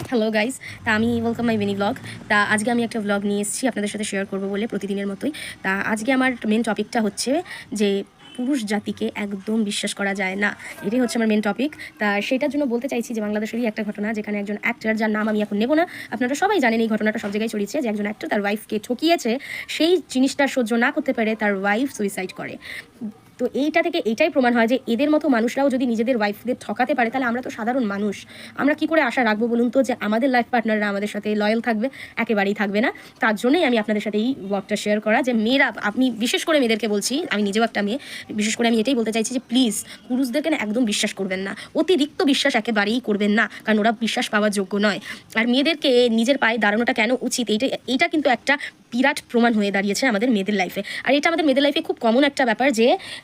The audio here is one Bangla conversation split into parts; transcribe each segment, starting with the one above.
হ্যালো গাইস, তা আমি ওয়েলকাম মাই মিনি ব্লগ। তা আজকে আমি একটা ব্লগ নিয়ে এসেছি আপনাদের সাথে শেয়ার করবো বলে, প্রতিদিনের মতোই। তা আজকে আমার মেন টপিকটা হচ্ছে যে পুরুষ জাতিকে একদম বিশ্বাস করা যায় না, এটাই হচ্ছে আমার মেন টপিক। তা সেটার জন্য বলতে চাইছি যে বাংলাদেশেরই একটা ঘটনা, যেখানে একজন অ্যাক্টর, যার নাম আমি এখন নেব না, আপনারা সবাই জানেন এই ঘটনাটা সব জায়গায় ছড়িয়েছে, যে একজন অ্যাক্টর তার ওয়াইফকে ঠকিয়েছে, সেই জিনিসটা সহ্য না করতে পেরে তার ওয়াইফ সুইসাইড করে। তো এইটা থেকে এইটাই প্রমাণ হয় যে এদের মতো মানুষরাও যদি নিজেদের ওয়াইফদের ঠকাতে পারে, তাহলে আমরা তো সাধারণ মানুষ, আমরা কি করে আশা রাখবো বলুন তো যে আমাদের লাইফ পার্টনাররা আমাদের সাথে লয়াল থাকবে? একেবারেই থাকবে না। তার জন্যই আমি আপনাদের সাথে এই ব্লগটা শেয়ার করা, যে মেয়েরা, আপনি বিশেষ করে মেয়েদেরকে বলছি, আমি নিজেও একটা মেয়ে, বিশেষ করে আমি এটাই বলতে চাইছি যে প্লিজ পুরুষদেরকে না একদম বিশ্বাস করবেন না, অতিরিক্ত বিশ্বাস একেবারেই করবেন না, কারণ ওরা বিশ্বাস পাওয়ার যোগ্য নয়। আর মেয়েদেরকে নিজের পায়ে দাঁড়ানোটা কেন উচিত, এইটা কিন্তু একটা বিরাট প্রমাণ হয়ে দাঁড়িয়েছে আমাদের মেয়েদের লাইফে। আর এটা আমাদের মেয়েদের লাইফে খুব কমন একটা ব্যাপার,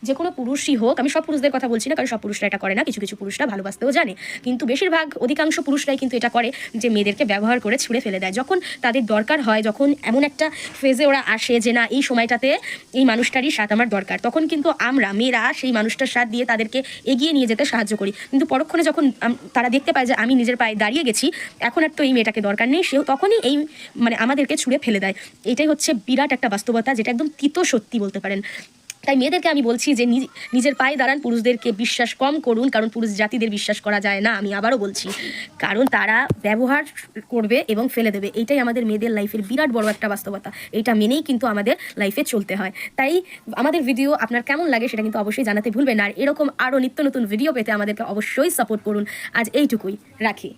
যে কোনো পুরুষই হোক, আমি সব পুরুষদের কথা বলছি না, কারণ সব পুরুষরা এটা করে না, কিছু কিছু পুরুষরা ভালোবাসতেও জানে, কিন্তু বেশিরভাগ অধিকাংশ পুরুষরাই কিন্তু এটা করে, যে মেয়েদেরকে ব্যবহার করে ছুঁড়ে ফেলে দেয় যখন তাদের দরকার হয়। যখন এমন একটা ফেজে ওরা আসে যে না, এই সময়টাতে এই মানুষটারই সাথ আমার দরকার, তখন কিন্তু আমরা মেয়েরা সেই মানুষটার সাথ দিয়ে তাদেরকে এগিয়ে নিয়ে যেতে সাহায্য করি। কিন্তু পরক্ষণে যখন তারা দেখতে পায় যে আমি নিজের পায়ে দাঁড়িয়ে গেছি, এখন আর তো এই মেয়েটাকে দরকার নেই, সেও তখনই এই আমাদেরকে ছুঁড়ে ফেলে দেয়। এটাই হচ্ছে বিরাট একটা বাস্তবতা, যেটা একদম তিতো সত্যি বলতে পারেন। তাই মেয়েদেরকে আমি বলছি যে নিজের পায়ে দাঁড়ান, পুরুষদেরকে বিশ্বাস কম করুন, কারণ পুরুষ জাতিদের বিশ্বাস করা যায় না, আমি আবারও বলছি, কারণ তারা ব্যবহার করবে এবং ফেলে দেবে। এইটাই আমাদের মেয়েদের লাইফের বিরাট বড় একটা বাস্তবতা, এইটা মেনেই কিন্তু আমাদের লাইফে চলতে হয়। তাই আমাদের ভিডিও আপনার কেমন লাগে সেটা কিন্তু অবশ্যই জানাতে ভুলবেন না, আর এরকম আরও নিত্য নতুন ভিডিও পেতে আমাদেরকে অবশ্যই সাপোর্ট করুন। আজ এইটুকুই, রাখি।